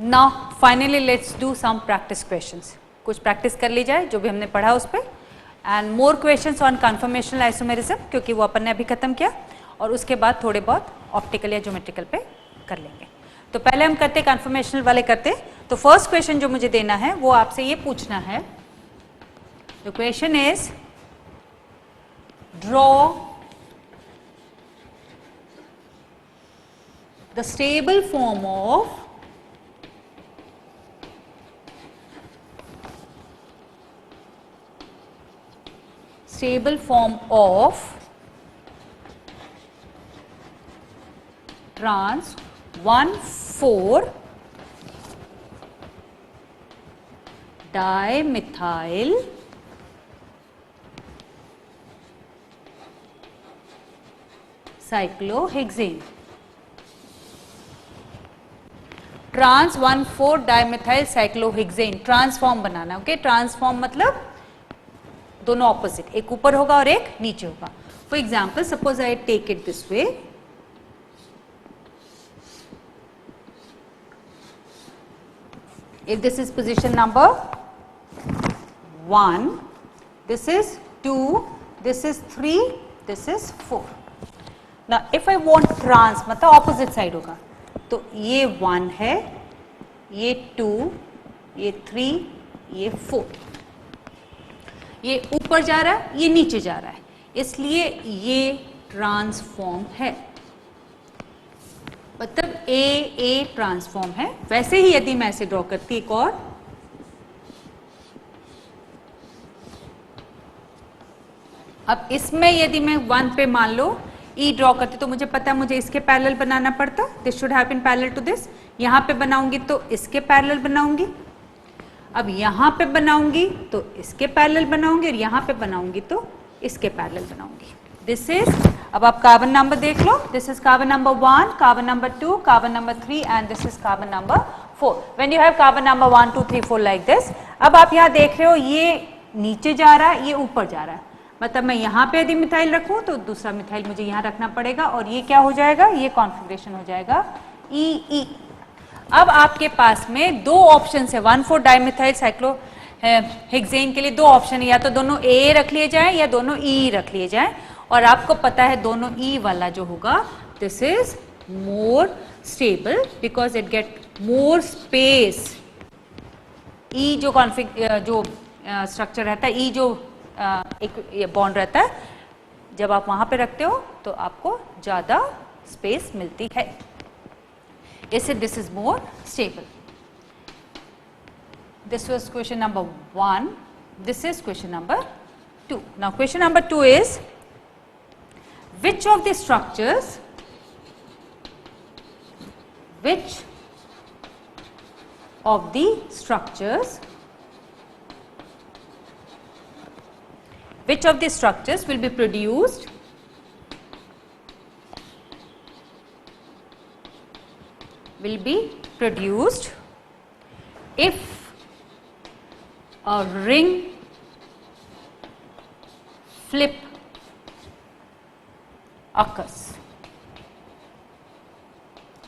Now finally let's do some practice questions. कुछ practice कर ली जाए जो भी हमने पढ़ा उस पर, and more questions on conformational isomerism, क्योंकि वो अपन ने अभी खत्म किया, और उसके बाद थोड़े बहुत ऑप्टिकल या ज्योमेट्रिकल पे कर लेंगे. तो पहले हम करते कन्फर्मेशनल वाले करते. तो फर्स्ट क्वेश्चन जो मुझे देना है वो आपसे ये पूछना है. The question is draw the stable form of trans 1,4 dimethyl cyclohexane. Trans 1,4 dimethyl cyclohexane trans form बनाना. ओके, ट्रांसफॉर्म मतलब दोनों ऑपोजिट, एक ऊपर होगा और एक नीचे होगा. For example, suppose I take it this way. If this is position number 1, this is 2, this is 3, this is 4. Now if I want trans मतलब opposite side होगा, तो ये 1 है, ये 2, ये 3, ये 4. ये ऊपर जा रहा है, ये नीचे जा रहा है, इसलिए ये ट्रांसफॉर्म है. मतलब ए ट्रांसफॉर्म है. वैसे ही यदि मैं ऐसे ड्रॉ करती एक और, अब इसमें यदि मैं 1 पे मान लो ई ड्रॉ करती, तो मुझे पता है मुझे इसके पैरेलल बनाना पड़ता. This should have been parallel to this. यहां पे बनाऊंगी तो इसके पैरेलल बनाऊंगी. अब यहां पे बनाऊंगी तो इसके पैरेलल बनाऊंगी, और यहां पे बनाऊंगी तो इसके पैरेलल बनाऊंगी. दिस इज, अब आप कार्बन नंबर देख लो. This is carbon number 1, carbon number 2, carbon number 3, and this is carbon number 4. When you have carbon number 1 2 3 4 like this. अब आप यहाँ देख रहे हो ये नीचे जा रहा है, ये ऊपर जा रहा है. मतलब मैं यहाँ पे यदि मिथाइल रखूं तो दूसरा मिथाइल मुझे यहाँ रखना पड़ेगा, और ये क्या हो जाएगा, ये कॉन्फ़िगरेशन हो जाएगा ई. अब आपके पास में दो ऑप्शन है 1,4 डाइमेथाइल साइक्लोहेक्सेन के लिए. दो ऑप्शन है, या तो दोनों ए रख लिए जाए या दोनों ई रख लिए जाए. और आपको पता है दोनों ई वाला जो होगा, this is more stable because it get more space. E जो जो स्ट्रक्चर रहता है, ई जो एक बॉन्ड रहता है, जब आप वहां पे रखते हो तो आपको ज्यादा स्पेस मिलती है. इससे this is more stable. This was question number 1. This is question number 2. Now question number 2 is which of the structures will be produced if a ring flip occurs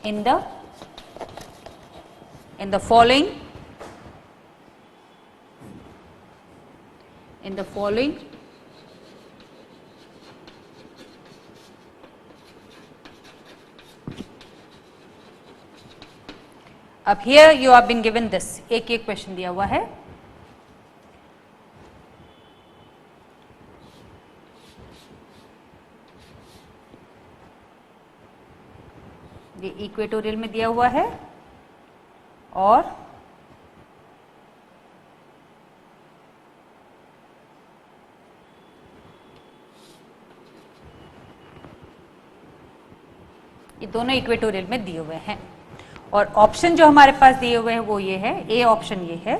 in the following अब here you have been given this. एक question दिया हुआ है. ये equatorial में दिया हुआ है, और ये दोनों इक्वेटोरियल में दिए हुए हैं. और ऑप्शन जो हमारे पास दिए हुए हैं वो ये है, ए ऑप्शन ये है.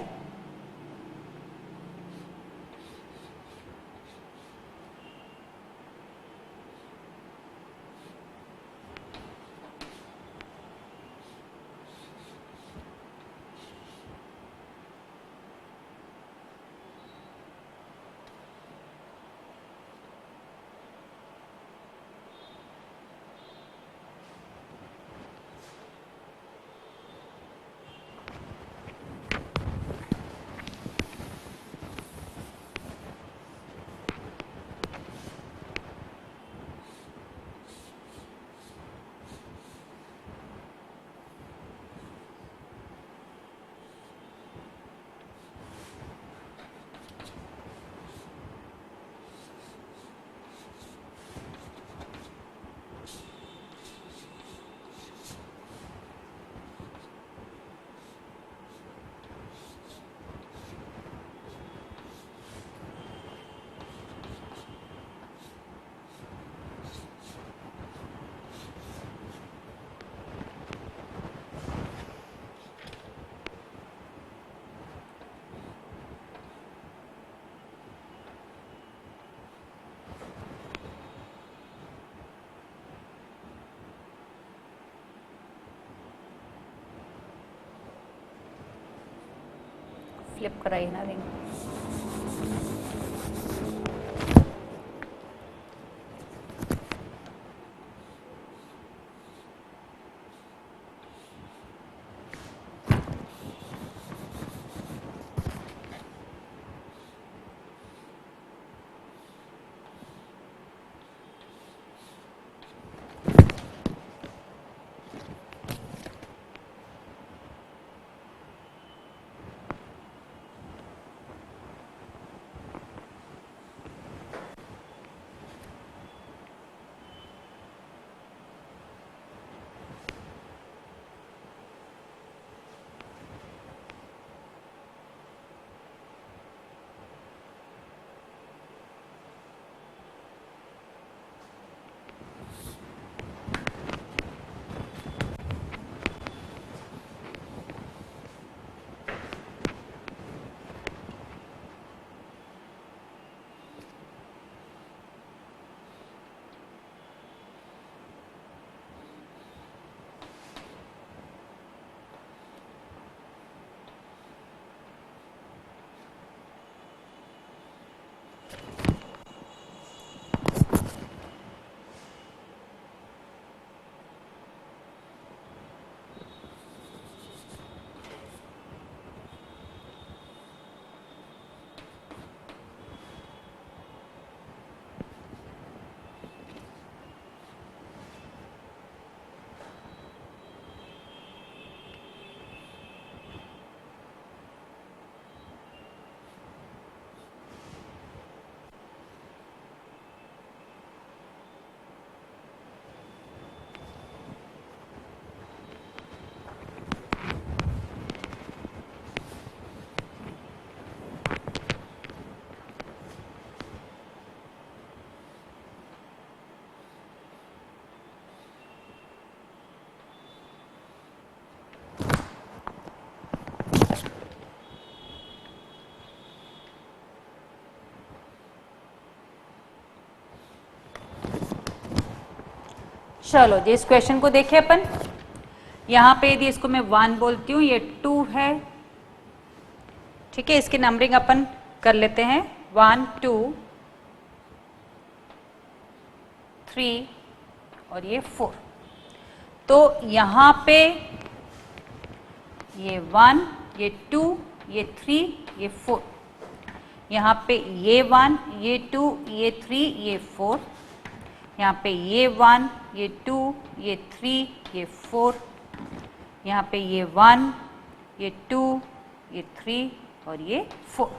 फ्लिप कराई ना रिंग। चलो जी इस क्वेश्चन को देखें अपन। यहां पे यदि इसको मैं 1 बोलती हूँ, ये 2 है, ठीक है। इसकी नंबरिंग अपन कर लेते हैं 1 2 3 और ये 4। तो यहां पे ये 1, ये 2, ये 3, ये 4, यहाँ पे ये 1, ये 2, ये 3, ये 4, यहाँ पे ये 1, ये 2, ये 3, ये 4, यहाँ पे ये 1, ये 2, ये 3 और ये 4।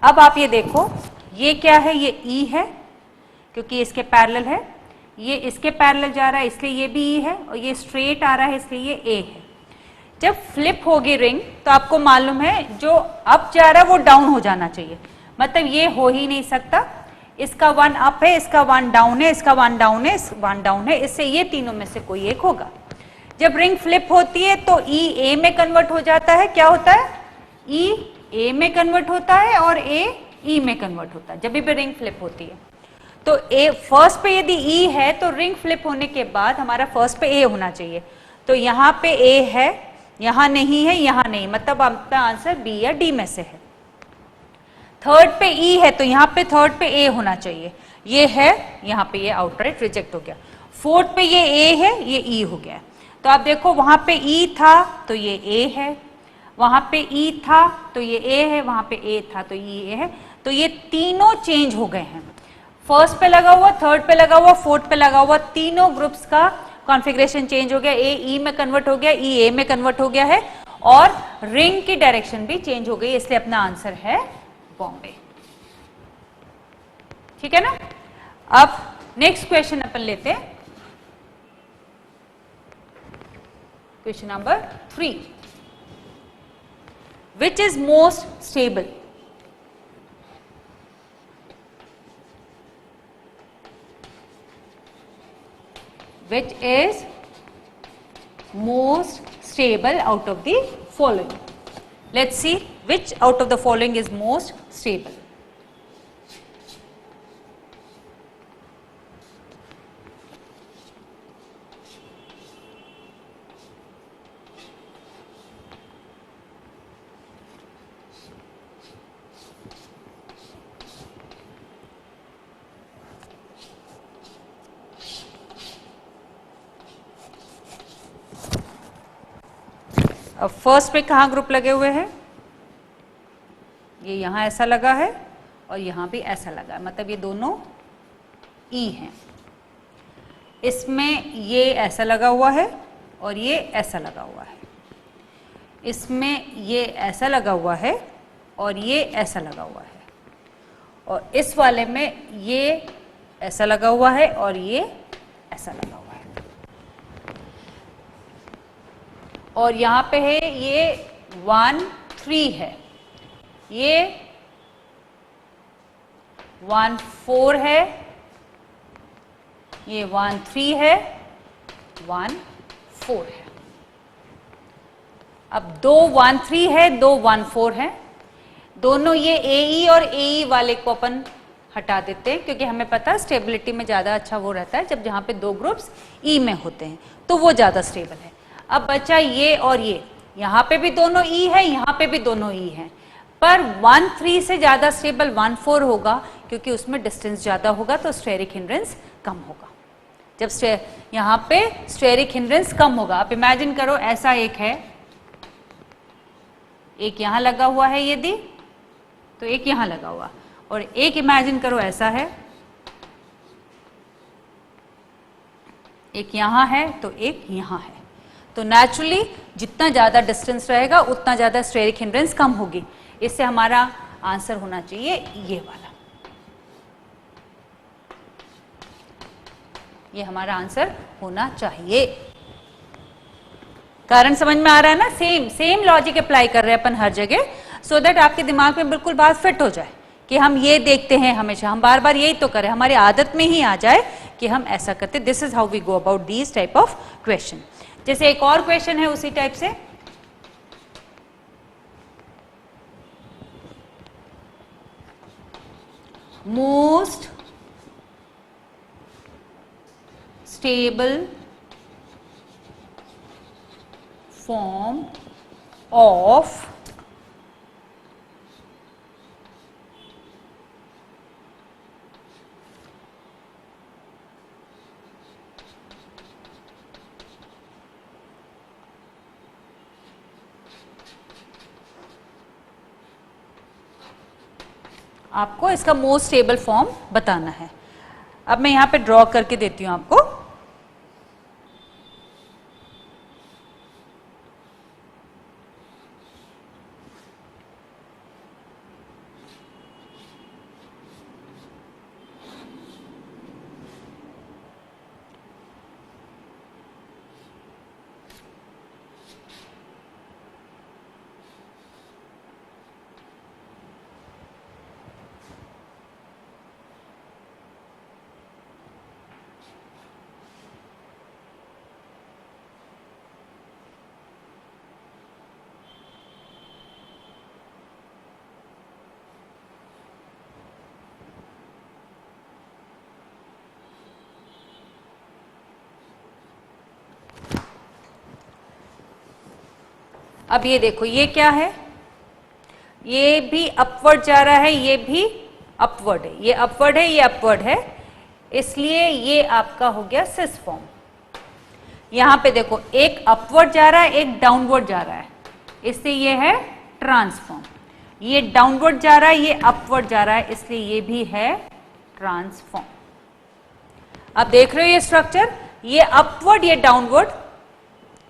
अब आप ये देखो, ये क्या है, ये E है क्योंकि इसके पैरेलल है, ये इसके पैरेलल जा रहा है इसलिए ये भी E है, और ये स्ट्रेट आ रहा है इसलिए ये A है। जब फ्लिप होगी रिंग तो आपको मालूम है जो अप जा रहा है वो डाउन हो जाना चाहिए, मतलब ये हो ही नहीं सकता। इसका 1 अप है, इसका 1 डाउन है, इसका 1 डाउन है, 1 डाउन है, इससे ये तीनों में से कोई एक होगा। जब रिंग फ्लिप होती है तो E A में कन्वर्ट हो जाता है। क्या होता है? E A में कन्वर्ट होता है और A E में कन्वर्ट होता है जब भी रिंग फ्लिप होती है। तो A फर्स्ट पे यदि E है तो रिंग फ्लिप होने के बाद हमारा फर्स्ट पे A होना चाहिए। तो यहाँ पे A है, यहाँ नहीं है, यहाँ नहीं, मतलब आपका आंसर B या D में से है। थर्ड पे E है तो यहाँ पे थर्ड पे A होना चाहिए, ये है, यहाँ पे ये आउटराइट रिजेक्ट हो गया। फोर्थ पे ये A है, ये E हो गया। तो आप देखो वहां पे E था तो ये A है, वहां पे E था तो ये A है, वहां पे A था तो ये A है। तो ये तीनों चेंज हो गए हैं, फर्स्ट पे लगा हुआ, थर्ड पे लगा हुआ, फोर्थ पे लगा हुआ, तीनों ग्रुप्स का कॉन्फ़िगरेशन चेंज हो गया। A E में कन्वर्ट हो गया, E A में कन्वर्ट हो गया है, और रिंग की डायरेक्शन भी चेंज हो गई, इसलिए अपना आंसर है बॉम्बे। ठीक है ना। अब नेक्स्ट क्वेश्चन अपन लेते हैं, question number 3। Which is most stable? Which is most stable out of the following? Let's see which out of the following is most stable. अब फर्स्ट पे कहाँ ग्रुप लगे हुए हैं, ये यहाँ ऐसा लगा है और यहाँ भी ऐसा लगा है, मतलब ये दोनों ई हैं। इसमें ये ऐसा लगा हुआ है और ये ऐसा लगा हुआ है, इसमें ये ऐसा लगा हुआ है और ये ऐसा लगा हुआ है, और इस वाले में ये ऐसा लगा हुआ है और ये ऐसा लगा हुआ है, और यहाँ पे है ये 1 3 है, ये 1 4 है, ये 1 3 है, 1 4 है। अब 2 1 3 है, 2 1 4 है, दोनों ये AE और AE वाले को अपन हटा देते हैं, क्योंकि हमें पता है स्टेबिलिटी में ज़्यादा अच्छा वो रहता है जब जहाँ पे दो ग्रुप्स E में होते हैं, तो वो ज़्यादा स्टेबल है। अब बचा ये और ये, यहाँ पे भी दोनों E है, यहाँ पे भी दोनों E हैं, पर 1 3 से ज़्यादा स्टेबल 1 4 होगा, क्योंकि उसमें डिस्टेंस ज़्यादा होगा तो स्टेरिक हिंड्रेंस कम होगा। जब यहाँ पे स्टेरिक हिंड्रेंस कम होगा, आप इमेजिन करो ऐसा एक है, एक यहाँ लगा हुआ है यदि, तो एक यहाँ लगा हुआ, और एक इमेजिन करो ऐसा है, एक यहाँ है तो एक यहाँ है, तो नेचुरली जितना ज़्यादा डिस्टेंस रहेगा उतना ज़्यादा स्टेरिक हिंड्रेंस कम होगी। इससे हमारा आंसर होना चाहिए ये वाला, ये हमारा आंसर होना चाहिए। कारण समझ में आ रहा है ना, सेम लॉजिक अप्लाई कर रहे हैं अपन हर जगह, सो दैट आपके दिमाग में बिल्कुल बात फिट हो जाए कि हम ये देखते हैं हमेशा, हम बार बार यही तो करें, हमारी आदत में ही आ जाए कि हम ऐसा करते। This is how we go about these type of question. जैसे एक और क्वेश्चन है उसी टाइप से, मोस्ट स्टेबल फॉर्म ऑफ आपको इसका मोस्ट स्टेबल फॉर्म बताना है। अब मैं यहां पे ड्रॉ करके देती हूं आपको। अब ये देखो, ये क्या है, ये भी अपवर्ड जा रहा है, ये भी अपवर्ड है, ये अपवर्ड है, ये अपवर्ड है, इसलिए ये आपका हो गया सिस फॉर्म। यहां पे देखो एक अपवर्ड जा रहा है, एक डाउनवर्ड जा रहा है, इसलिए ये है ट्रांसफॉर्म। ये डाउनवर्ड जा रहा है, ये अपवर्ड जा रहा है, इसलिए ये भी है ट्रांसफॉर्म। अब देख रहे हो ये स्ट्रक्चर, ये अपवर्ड ये डाउनवर्ड,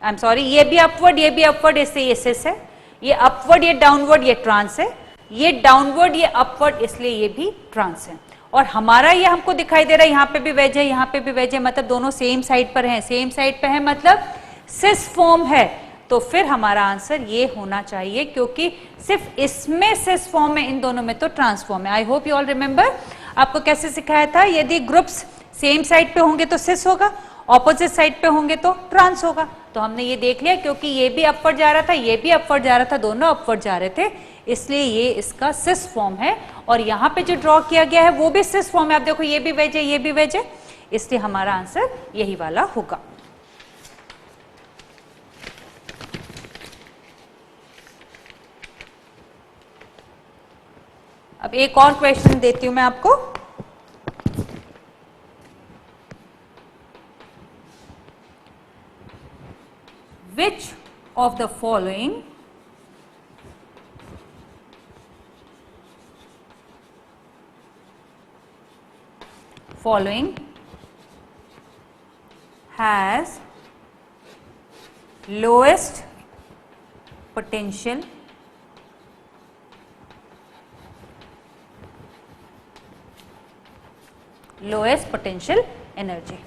आई एम सॉरी, ये भी अपवर्ड, इसलिए ये सिस है, ये अपवर्ड ये डाउनवर्ड ये ट्रांस है, ये डाउनवर्ड ये अपवर्ड, इसलिए ये भी ट्रांस है। और हमारा ये हमको दिखाई दे रहा है यहाँ पे भी वेज है, यहाँ पे भी वेज है, मतलब दोनों सेम साइड पर हैं, सेम साइड पे है मतलब सिस फॉर्म है, तो फिर हमारा आंसर ये होना चाहिए, क्योंकि सिर्फ इसमें सिस फॉर्म है, इन दोनों में तो ट्रांसफॉर्म है। I hope you all remember, आपको कैसे सिखाया था, यदि ग्रुप्स सेम साइड पे होंगे तो सिस होगा, ऑपोजिट साइड पे होंगे तो ट्रांस होगा। तो हमने ये देख लिया, क्योंकि ये भी अपवर्ड जा रहा था, ये भी अपवर्ड जा रहा था, दोनों अपवर्ड जा रहे थे, इसलिए ये इसका सिस फॉर्म है। और यहाँ पे जो ड्रॉ किया गया है वो भी सिस फॉर्म है। आप देखो ये भी वेज है, ये भी वेज है, इसलिए हमारा आंसर यही वाला होगा। अब एक और क्वेश्चन देती हूं मैं आपको। Which of the following has lowest potential energy.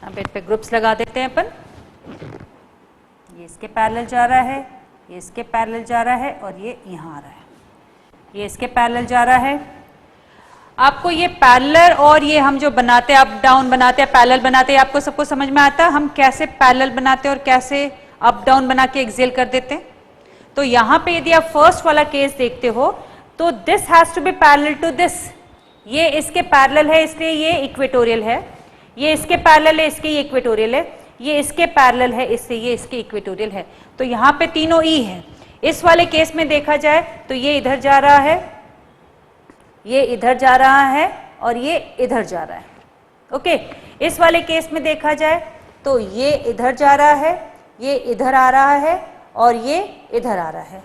अब इस पे ग्रुप्स लगा देते हैं अपन। ये इसके पैरेलल जा रहा है, ये इसके पैरेलल जा रहा है और ये यहाँ आ रहा है, ये इसके पैरेलल जा रहा है। आपको ये पैरेलल और ये हम जो बनाते हैं अप डाउन बनाते हैं, पैरेलल बनाते हैं, आपको सबको समझ में आता है हम कैसे पैरेलल बनाते हैं और कैसे अप डाउन बना के एक्सेल कर देते हैं। तो यहाँ पे यदि आप फर्स्ट वाला केस देखते हो तो this has to be parallel to this, ये इसके पैरेलल है इसलिए ये इक्वेटोरियल है, ये इसके पैरेलल है इसके ये इक्वेटोरियल है, ये इसके पैरेलल है इससे ये इसके इक्वेटोरियल है। तो यहाँ पे तीनों ई है। इस वाले केस में देखा जाए तो ये इधर जा रहा है, ये इधर जा रहा है और ये इधर जा रहा है। ओके, इस वाले केस में देखा जाए तो ये इधर जा रहा है, ये इधर आ रहा है और ये इधर आ रहा है।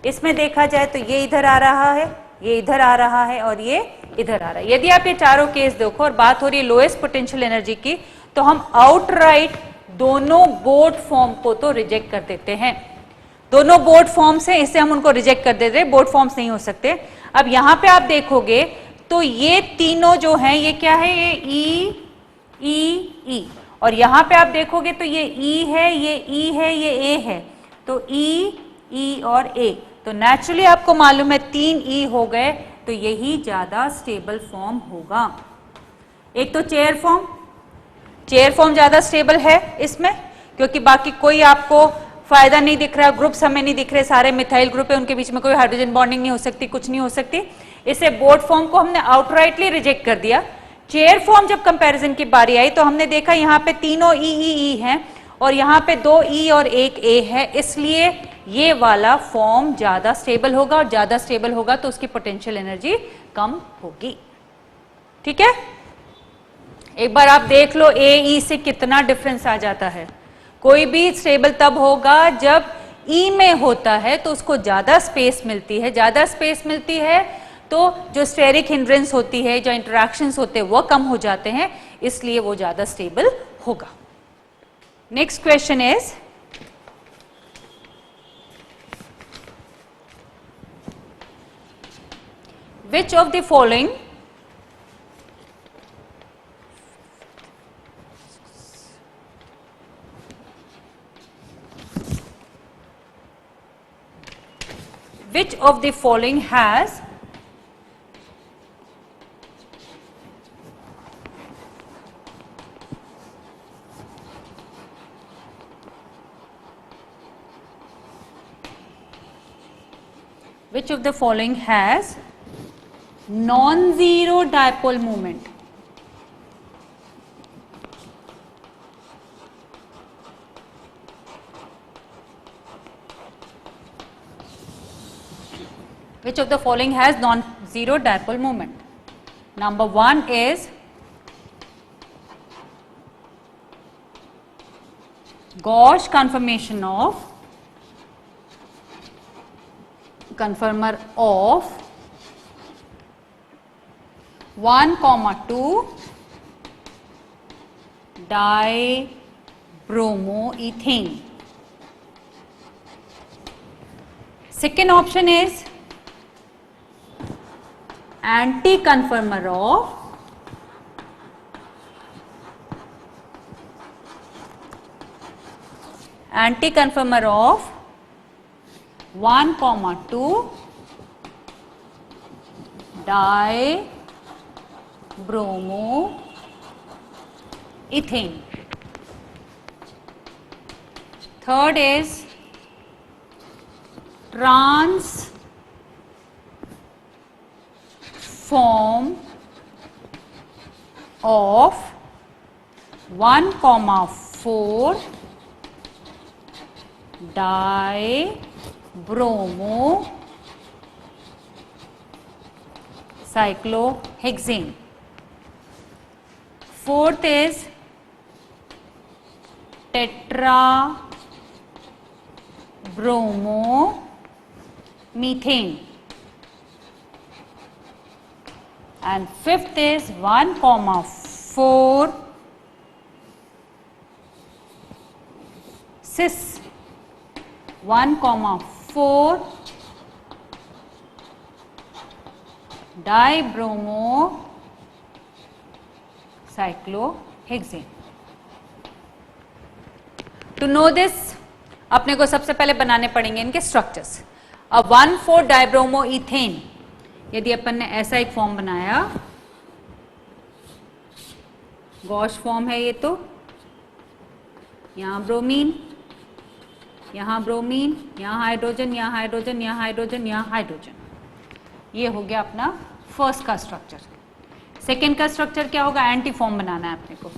इसमें देखा जाए तो ये इधर आ रहा है, ये इधर आ रहा है और ये इधर आ रहा है। यदि आप ये चारों केस देखो और बात हो रही है लोएस्ट पोटेंशियल एनर्जी की, तो हम आउटराइट दोनों बोर्ड फॉर्म को तो रिजेक्ट कर देते हैं। दोनों बोर्ड फॉर्म्स हैं, इससे हम उनको रिजेक्ट कर देते हैं, बोर्ड फॉर्म्स नहीं हो सकते। अब यहां पे आप देखोगे तो ये तीनों जो हैं ये क्या है, ये ई और यहां पे आप देखोगे तो ये ई है, ये ई है, ये ए है, तो ई और ए। तो नेचुरली आपको मालूम है 3 ई हो गए तो यही ज्यादा स्टेबल फॉर्म होगा। एक तो चेयर फॉर्म ज्यादा स्टेबल है इसमें, क्योंकि बाकी कोई आपको फायदा नहीं दिख रहा, ग्रुप्स हमें नहीं दिख रहे, सारे मिथाइल ग्रुप है, उनके बीच में कोई हाइड्रोजन बॉन्डिंग नहीं हो सकती, कुछ नहीं हो सकती। इससे बोर्ड फॉर्म को हमने आउटराइटली रिजेक्ट कर दिया। चेयर फॉर्म जब कंपैरिजन की बारी आई तो हमने देखा यहाँ पे तीनों ई हैं और यहाँ पे 2 ई और 1 ए है, इसलिए ये वाला फॉर्म ज्यादा स्टेबल होगा और ज्यादा स्टेबल होगा तो उसकी पोटेंशियल एनर्जी कम होगी। ठीक है, एक बार आप देख लो ए ई से कितना डिफरेंस आ जाता है। कोई भी स्टेबल तब होगा जब ई में होता है तो उसको ज्यादा स्पेस मिलती है, ज्यादा स्पेस मिलती है तो जो स्टेरिक हिंड्रेंस होती है, जो इंटरैक्शंस होते हैं वो कम हो जाते हैं, इसलिए वो ज्यादा स्टेबल होगा। Next question is which of the following has non-zero dipole moment? Which of the following has non-zero dipole moment? Number 1 is Gauss conformer of 1,2 dibromoethane. Second option is anti-conformer of 1,2 dibromoethane. ethane. Third is transform of 1,4 dibromo cyclohexane. Fourth is tetrabromo-methane. And fifth is 1,4 cis 1,4 dibromo cyclohexane. To know this, अपने को सबसे पहले बनाने पड़ेंगे इनके structures. अब 1,4 dibromo ethane, यदि अपन ने ऐसा एक फॉर्म बनाया, गॉश फॉर्म है ये, तो यहाँ ब्रोमीन, यहाँ ब्रोमीन, यहाँ हाइड्रोजन, यहाँ हाइड्रोजन, यहाँ हाइड्रोजन, यहाँ हाइड्रोजन. ये हो गया अपना फर्स्ट का स्ट्रक्चर. सेकेंड का स्ट्रक्चर क्या होगा? एंटी फॉर्म बनाना है अपने को.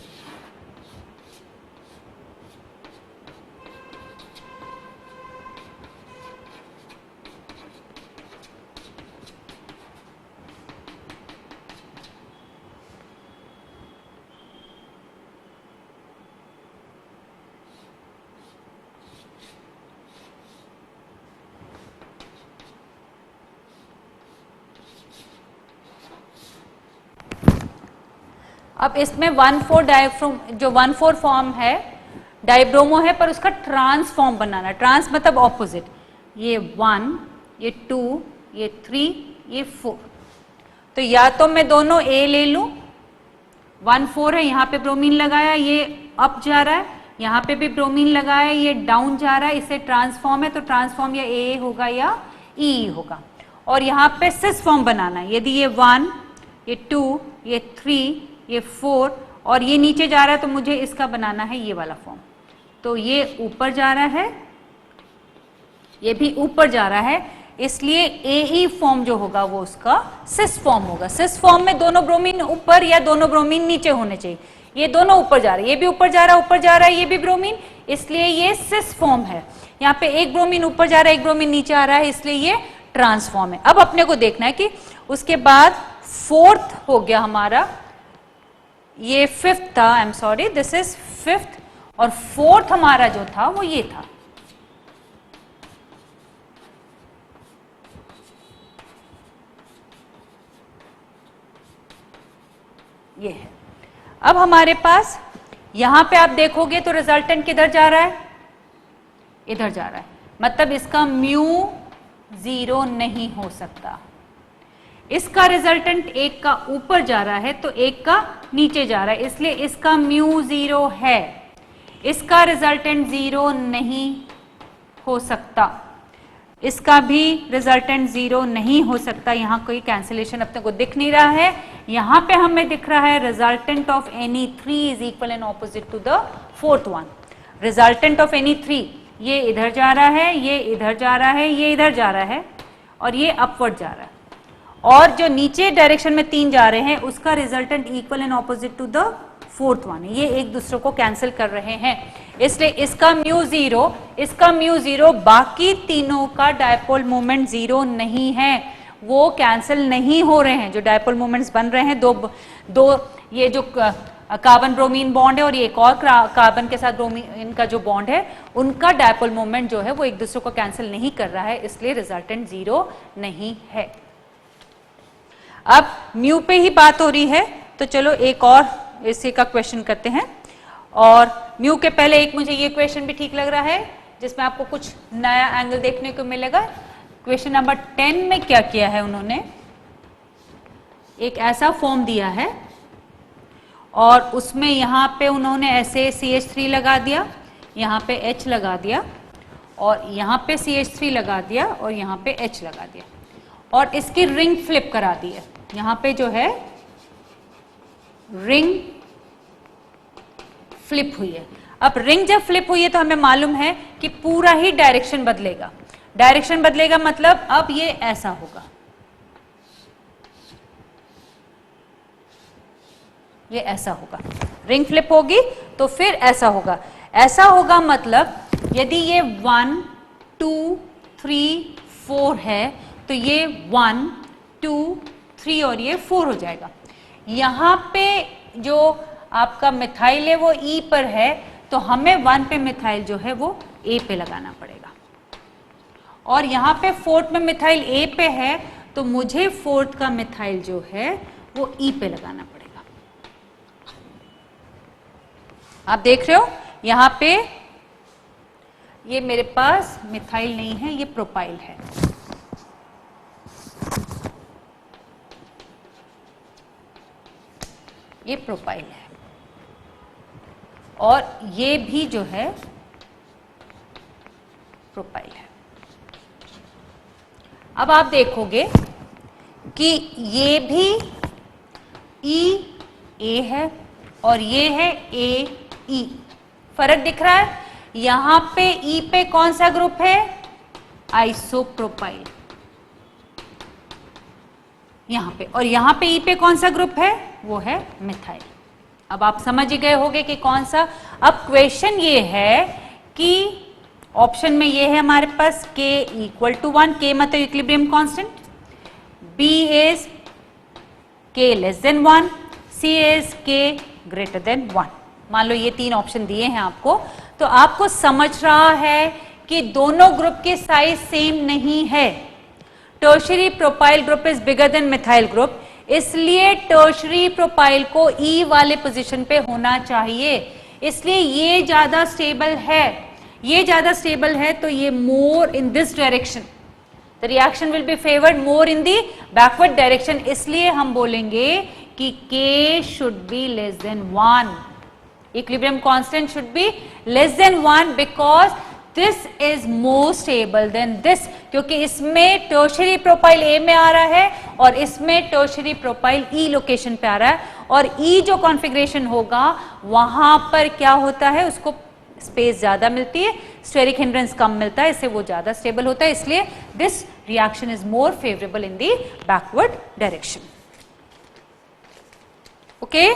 अब इसमें 1,4 जो 1,4 फॉर्म है डाइब्रोमो है, पर उसका ट्रांस फॉर्म बनाना. ट्रांस मतलब ऑपोजिट. ये 1, ये 2, ये 3, ये 4. तो या तो मैं दोनों ए ले लूं. 1,4 है, यहाँ पे ब्रोमीन लगाया, ये अप जा रहा है, यहाँ पे भी ब्रोमीन लगाया, ये डाउन जा रहा है, इसे ट्रांसफॉर्म है, तो ट्रांसफॉर्म या ए होगा या ई होगा. और यहाँ पे सिस फॉर्म बनाना है. यदि ये 1, ये 2, ये 3, ये 4 और ये नीचे जा रहा है, तो मुझे इसका बनाना है ये वाला फॉर्म. तो ये ऊपर जा रहा है, ये भी ऊपर जा रहा है, इसलिए ए फॉर्म जो होगा वो उसका सिस फॉर्म होगा. सिस फॉर्म में दोनों ब्रोमीन ऊपर या दोनों ब्रोमीन नीचे होने चाहिए. ये दोनों ऊपर जा रहे हैं, ये भी ऊपर जा रहा है, ऊपर जा रहा है, ये भी ब्रोमीन, इसलिए ये सिस फॉर्म है. यहाँ पे एक ब्रोमीन ऊपर जा रहा है, एक ब्रोमीन नीचे आ रहा है, इसलिए ये ट्रांसफॉर्म है. अब अपने को देखना है कि उसके बाद फोर्थ हो गया हमारा, ये फिफ्थ था, I am sorry, this is fifth, और फोर्थ हमारा जो था वो ये था. ये है. अब हमारे पास यहां पे आप देखोगे तो रिजल्टेंट किधर जा रहा है? इधर जा रहा है. मतलब इसका म्यू 0 नहीं हो सकता. इसका रिजल्टेंट एक का ऊपर जा रहा है तो एक का नीचे जा रहा है, इसलिए इसका म्यू 0 है. इसका रिजल्टेंट 0 नहीं हो सकता. इसका भी रिजल्टेंट 0 नहीं हो सकता. यहाँ कोई कैंसिलेशन अपने को दिख नहीं रहा है. यहाँ पे हमें दिख रहा है resultant of any 3 is equal and opposite to the fourth one. Resultant of any 3, ये इधर जा रहा है, ये इधर जा रहा है, ये इधर जा रहा है और ये अपवर्ड जा रहा है. और जो नीचे डायरेक्शन में 3 जा रहे हैं उसका resultant equal and opposite to the fourth one है. ये एक दूसरे को कैंसिल कर रहे हैं, इसलिए इसका म्यू 0, इसका म्यू 0, बाकी तीनों का डायपोल मोमेंट 0 नहीं है. वो कैंसिल नहीं हो रहे हैं. जो डायपोल मोमेंट्स बन रहे हैं, दो ये जो कार्बन ब्रोमीन बॉन्ड है और ये एक और कार्बन के साथ ब्रोमीन का जो बॉन्ड है, उनका डायपोल मोमेंट जो है वो एक दूसरे को कैंसिल नहीं कर रहा है, इसलिए रिजल्टेंट 0 नहीं है. अब म्यू पे ही बात हो रही है, तो चलो एक और इसी का क्वेश्चन करते हैं. और म्यू के पहले एक मुझे ये क्वेश्चन भी ठीक लग रहा है जिसमें आपको कुछ नया एंगल देखने को मिलेगा. क्वेश्चन नंबर 10 में क्या किया है उन्होंने, एक ऐसा फॉर्म दिया है और उसमें यहाँ पे उन्होंने ऐसे CH3 लगा दिया, यहाँ पे H लगा दिया और यहाँ पे CH3 लगा दिया और यहाँ पे H लगा दिया और इसकी रिंग फ्लिप करा दी है. यहाँ पे जो है रिंग फ्लिप हुई है। अब रिंग जब फ्लिप हुई है तो हमें मालूम है कि पूरा ही डायरेक्शन बदलेगा। डायरेक्शन बदलेगा मतलब अब ये ऐसा होगा, ये ऐसा होगा। रिंग फ्लिप होगी तो फिर ऐसा होगा। ऐसा होगा मतलब यदि ये 1 2 3 4 है तो ये 1 2 3 और ये 4 हो जाएगा। यहाँ पे जो आपका मिथाइल है वो ई पर है तो हमें 1 पे मिथाइल जो है वो ए पे लगाना पड़ेगा, और यहाँ पे 4th में मिथाइल ए पे है तो मुझे 4th का मिथाइल जो है वो ई पे लगाना पड़ेगा। आप देख रहे हो यहाँ पे ये मेरे पास मिथाइल नहीं है, ये प्रोपाइल है। ये प्रोपाइल है और ये भी जो है प्रोपाइल है। अब आप देखोगे कि ये भी ई ए है और ये है ए ई। फर्क दिख रहा है? यहां पे ई पे कौन सा ग्रुप है? आइसोप्रोपाइल यहां पे, और यहां पे ई पे कौन सा ग्रुप है? वो है मिथाइल। अब आप समझ ही गए होंगे कि कौन सा। अब क्वेश्चन ये है कि ऑप्शन में ये है हमारे पास k = 1, k मतलब equilibrium constant, b is k less than 1, c is k greater than 1। मान लो ये 3 ऑप्शन दिए हैं आपको, तो आपको समझ रहा है कि दोनों ग्रुप के साइज सेम नहीं है। Tertiary propyl group is bigger than methyl group, इसलिए टर्शियरी प्रोपाइल को ई वाले पोजीशन पे होना चाहिए, इसलिए ये ज्यादा स्टेबल है। ये ज्यादा स्टेबल है तो ये more in this direction, the reaction will be favoured more in the backward direction, इसलिए हम बोलेंगे कि k should be less than 1, equilibrium constant should be less than 1 because this is more stable than this, क्योंकि इसमें tertiary propyl ए में आ रहा है और इसमें टर्शियरी प्रोपाइल ई लोकेशन पे आ रहा है, और ई जो कॉन्फ़िगरेशन होगा वहां पर क्या होता है, उसको स्पेस ज्यादा मिलती है, स्टेरिक हिंड्रेंस कम मिलता है, इससे वो ज्यादा स्टेबल होता है, इसलिए this reaction is more favourable in the backward direction. Okay,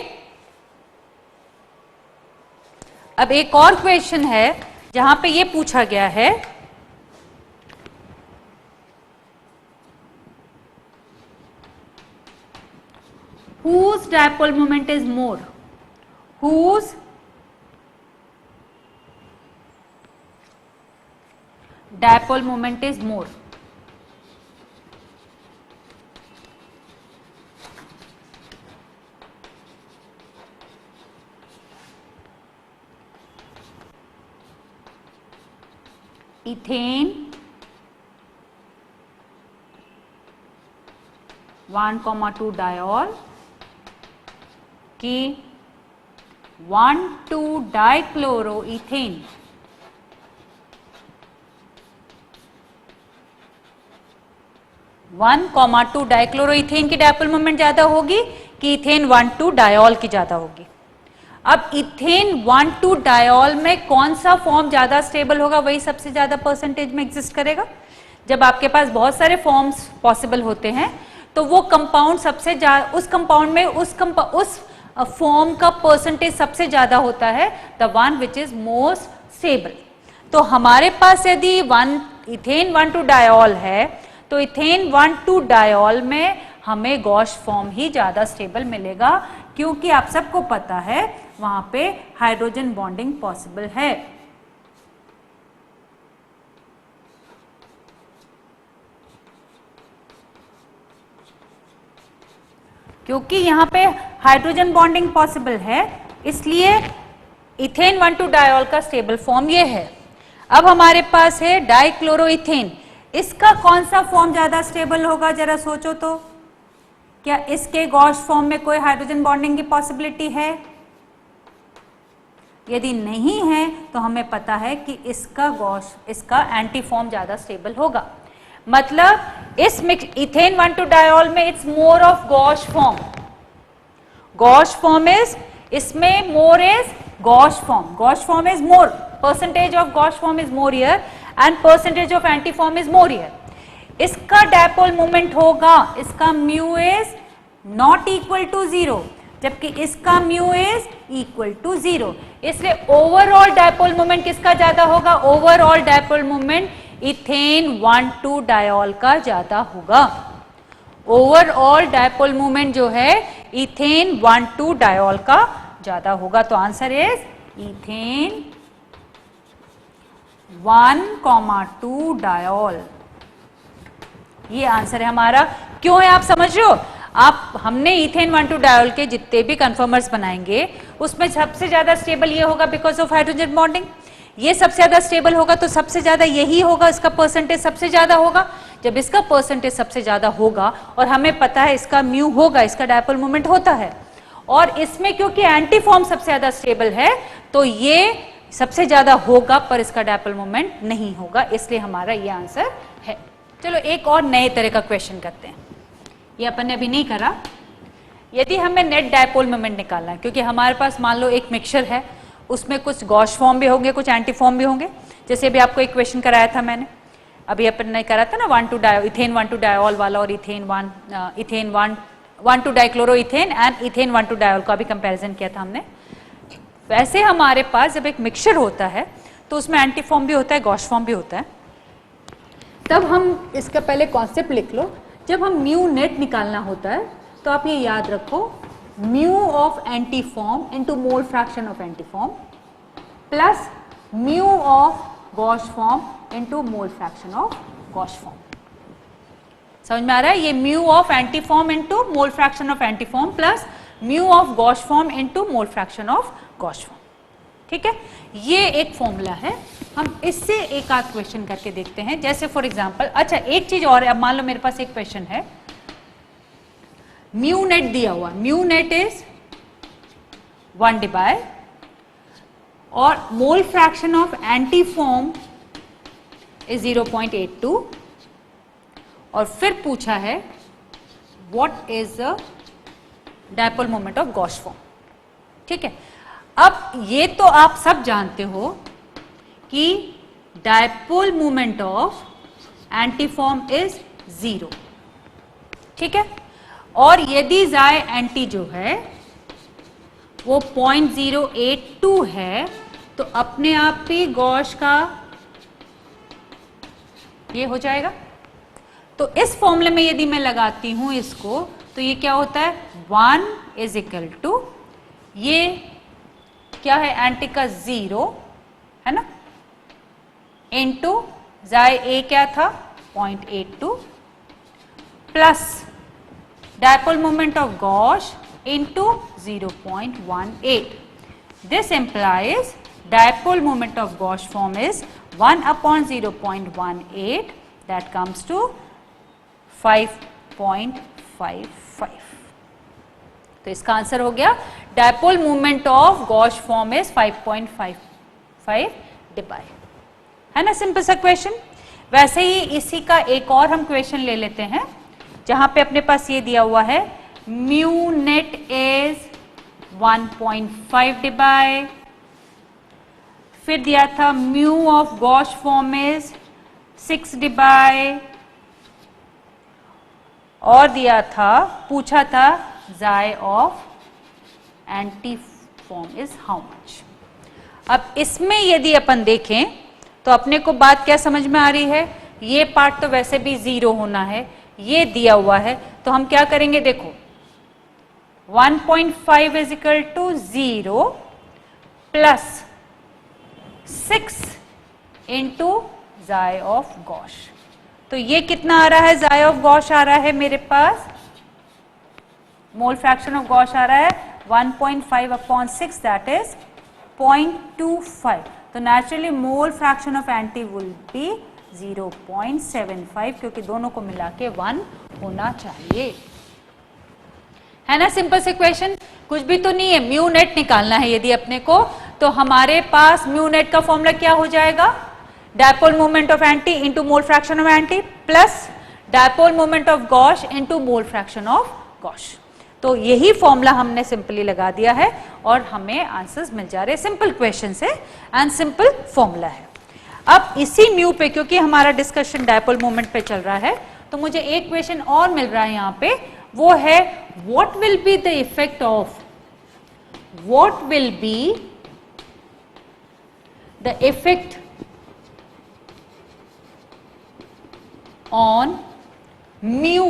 अब एक और क्वेश्चन है जहां पे ये पूछा गया है whose dipole moment is more, whose dipole moment is more। Ethane 1,2 diol की 1,2 डाइक्लोरोइथेन 1,2 डाइक्लोरोइथेन की डायपोल मोमेंट ज्यादा होगी कि इथेन 1,2 डायोल की ज्यादा होगी। अब इथेन 1,2 डायोल में कौन सा फॉर्म ज्यादा स्टेबल होगा, वही सबसे ज्यादा परसेंटेज में एग्जिस्ट करेगा। जब आपके पास बहुत सारे फॉर्म्स पॉसिबल होते हैं तो वो कंपाउंड सबसे ज्यादा, उस कंपाउंड में उस फॉर्म का परसेंटेज सबसे ज्यादा होता है, the one which is most stable. तो हमारे पास यदि इथेन 1,2 डायोल है तो इथेन 1,2 डायोल में हमें गॉश फॉर्म ही ज्यादा स्टेबल मिलेगा, क्योंकि आप सबको पता है वहां पे हाइड्रोजन बॉन्डिंग पॉसिबल है। क्योंकि यहां पे हाइड्रोजन बॉन्डिंग पॉसिबल है, इसलिए इथेन 1,2 डायोल का स्टेबल फॉर्म ये है। अब हमारे पास है डाइक्लोरोइथेन, इसका कौन सा फॉर्म ज्यादा स्टेबल होगा, जरा सोचो तो। क्या इसके गॉश फॉर्म में कोई हाइड्रोजन बॉन्डिंग की पॉसिबिलिटी है? यदि नहीं है तो हमें पता है कि इसका एंटी फॉर्म ज्यादा स्टेबल होगा। मतलब इस इथेन 1,2 डायोल में it's more of gauche form. Gauche form is, इसमें more is Gauche form. Gauche form is more. Percentage of gauche form is more here and percentage of antiform is more here. इसका dipole moment होगा, इसका mu is not equal to 0, जबकि इसका mu is equal to 0. इसलिए overall dipole moment किसका ज्यादा होगा? Overall dipole moment ethane 1,2 diol का ज्यादा होगा. ओवरऑल डायपोल मूवमेंट जो है इथेन 1,2 डायोल का ज्यादा होगा. तो आंसर इज इथेन 1,2 डायोल. ये आंसर है हमारा. क्यों है आप समझ रहे हो? आप हमने इथेन 1,2 डायोल के जितने भी कन्फर्मर्स बनाएंगे उसमें सबसे ज्यादा स्टेबल ये होगा बिकॉज ऑफ हाइड्रोजन बॉन्डिंग. ये सबसे ज्यादा स्टेबल होगा तो सबसे ज्यादा यही होगा, इसका परसेंटेज सबसे ज्यादा होगा. जब इसका परसेंटेज सबसे ज्यादा होगा और हमें पता है इसका म्यू होगा, इसका डायपोल मोमेंट होता है, और इसमें क्योंकि एंटीफॉर्म सबसे ज्यादा स्टेबल है तो ये सबसे ज्यादा होगा पर इसका डायपोल मोमेंट नहीं होगा. इसलिए हमारा ये आंसर है. चलो एक और नए तरह का क्वेश्चन करते हैं. ये अपन ने अभी नहीं करा. यदि हमें नेट डायपोल मोमेंट निकालना है, क्योंकि हमारे पास मान लो एक मिक्सचर है, उसमें कुछ गॉश फॉर्म भी होंगे, कुछ एंटीफॉर्म भी होंगे. जैसे अभी आपको एक क्वेश्चन कराया था मैंने, अभी अपन ने करा था ना इथेन 1,2 डायोल वाला और ethane 1,2 dichloroethane and ethane 1,2 diol का भी कंपैरिजन किया था हमने. वैसे हमारे पास जब एक मिक्सचर होता है तो उसमें एंटीफॉर्म भी होता है, गॉश फॉर्म भी होता है. तब हम इसका पहले कॉन्सेप्ट लिख लो. जब हम म्यू नेट निकालना होता है तो आप ये याद रखो, mu of anti form into mole fraction of anti form plus mu of gauche form into mole fraction of gauche form. समझ में आ रहा है? ये mu of anti form into mole fraction of anti form plus mu of gauche form into mole fraction of gauche form. ठीक है, ये एक फॉर्मूला है. हम इससे एक आध क्वेश्चन करके देखते हैं. जैसे फॉर एग्जांपल, अच्छा एक चीज और है. अब मान लो मेरे पास एक क्वेश्चन है, म्यू नेट दिया हुआ. म्यू नेट इज 1 डिवाइड और मोल फ्रैक्शन ऑफ एंटीफॉर्म इज 0.82 और फिर पूछा है what is the dipole moment of gauche form. ठीक है, अब ये तो आप सब जानते हो कि डायपोल मोमेंट ऑफ एंटीफॉर्म इज 0. ठीक है, और यदि जाए एंटी जो है वो 0.082 है तो अपने आप ही गॉश का ये हो जाएगा. तो इस फॉर्मूले में यदि मैं लगाती हूं इसको तो ये क्या होता है, 1 इज इक्वल टू, ये क्या है एंटी का 0 है ना, इनटू जाए ए क्या था 0.82 plus dipole moment of gosh into 0.18. This implies dipole moment of gauge form is 1 upon 0.18, that comes to 5.55. तो इसका आंसर हो गया dipole moment of gauche form is 5.55 divide. है ना सिंपल सा क्वेश्चन. वैसे ही इसी का एक और हम क्वेश्चन ले लेते हैं जहां पे अपने पास ये दिया हुआ है म्यू नेट इज 1.5 डिवाइड, फिर दिया था mu of gauche form is 6 divide और दिया था, पूछा था जाय of anti form is how much. अब इसमें यदि अपन देखें तो अपने को बात क्या समझ में आ रही है, ये पार्ट तो वैसे भी 0 होना है, ये दिया हुआ है तो हम क्या करेंगे, देखो 1.5 is equal to 0 plus 6 into joy of gosh. तो ये कितना आ रहा है, जाय ऑफ गॉश आ रहा है मेरे पास, मोल फ्रैक्शन ऑफ गॉश आ रहा है 1.5 अपॉन 6 दैट इज 0.25. तो naturally mole fraction of anti will be 0.75 क्योंकि दोनों को मिला के 1 होना चाहिए. है ना सिंपल से क्वेश्चन, कुछ भी तो नहीं है. म्यू नेट निकालना है यदि अपने को, तो हमारे पास म्यू नेट का फॉर्मूला क्या हो जाएगा, dipole moment of anti into mole fraction of anti plus dipole moment of gosh into mole fraction of gosh. तो यही फॉर्मूला हमने सिंपली लगा दिया है और हमें आंसर्स मिल जा रहे हैं। सिंपल क्वेश्चन है एंड सिंपल फॉर्मूला है। अब इसी म्यू पे, क्योंकि हमारा डिस्कशन डायपोल मोमेंट पे चल रहा है, तो मुझे एक क्वेश्चन और मिल रहा है यहाँ पे, वो है what will be the effect of, what will be the effect on mu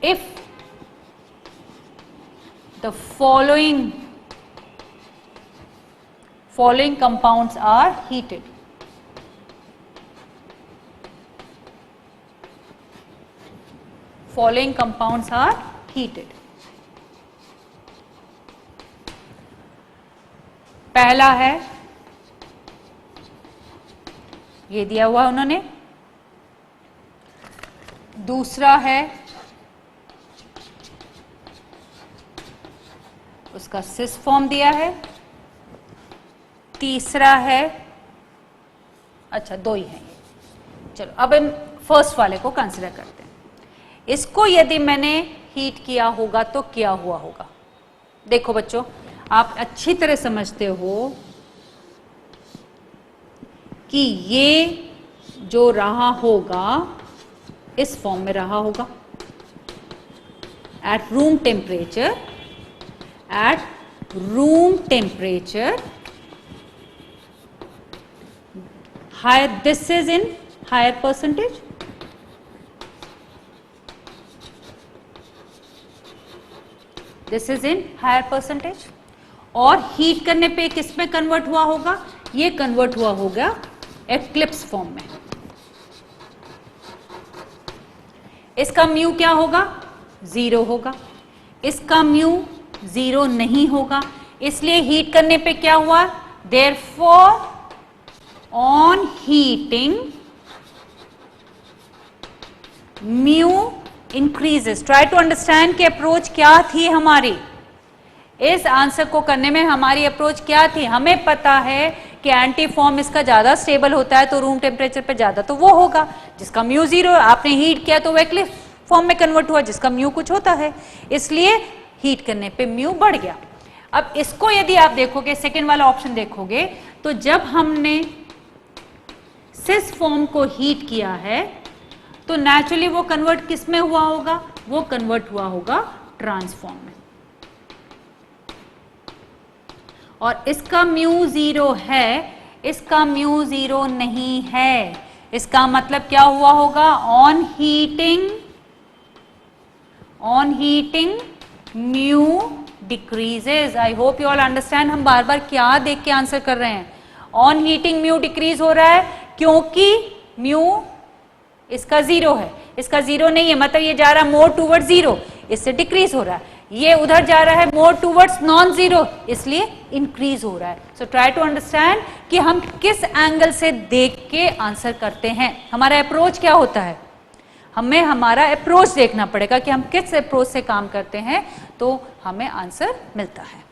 if the following compounds are heated. Following compounds are heated. पहला है, ये दिया हुआ उन्होंने, दूसरा है उसका सिस फॉर्म दिया है, तीसरा है, अच्छा दो ही है ये। चलो अब हम फर्स्ट वाले को कंसिडर करते हैं। इसको यदि मैंने हीट किया होगा तो क्या हुआ होगा। देखो बच्चों, आप अच्छी तरह समझते हो कि ये जो रहा होगा इस फॉर्म में रहा होगा at room temperature, at room temperature, higher, this is in higher percentage, this is in higher percentage, और हीट करने पे किस में कन्वर्ट हुआ होगा, ये कन्वर्ट हुआ होगा एक्लिप्स फॉर्म में। इसका म्यू क्या होगा, 0 होगा, इसका म्यू 0 नहीं होगा, इसलिए हीट करने पे क्या हुआ, therefore on heating mu increases. Try to understand कि अप्रोच क्या थी हमारी, इस आंसर को करने में हमारी अप्रोच क्या थी। हमें पता है कि एंटी फॉर्म इसका ज्यादा स्टेबल होता है तो रूम टेम्परेचर पे ज्यादा तो वो होगा जिसका म्यू 0, आपने हीट किया तो वो एक्लिप्स फॉर्म में कन्वर्ट हुआ जिसका म्यू कुछ होता है, इसलिए हीट करने पे म्यू बढ़ गया। अब इसको यदि आप देखोगे, सेकेंड वाला ऑप्शन देखोगे, तो जब हमने सिस फॉर्म को हीट किया है तो नेचुरली वो कन्वर्ट किस में हुआ होगा, वो कन्वर्ट हुआ होगा ट्रांसफॉर्म में, और इसका म्यू 0 है, इसका म्यू 0 नहीं है। इसका मतलब क्या हुआ होगा, on heating mu decreases. I hope you all understand हम बार बार क्या देख के आंसर कर रहे हैं। ऑन हीटिंग म्यू डिक्रीज हो रहा है क्योंकि म्यू इसका 0 है, इसका 0 नहीं है, मतलब ये जा रहा है मोर टूवर्ड्स 0, इससे डिक्रीज हो रहा है। ये उधर जा रहा है मोर टूवर्ड्स नॉन 0, इसलिए इंक्रीज हो रहा है। सो ट्राई टू अंडरस्टैंड कि हम किस एंगल से देख के आंसर करते हैं, हमारा अप्रोच क्या होता है। हमें हमारा अप्रोच देखना पड़ेगा कि हम किस अप्रोच से काम करते हैं तो हमें आंसर मिलता है।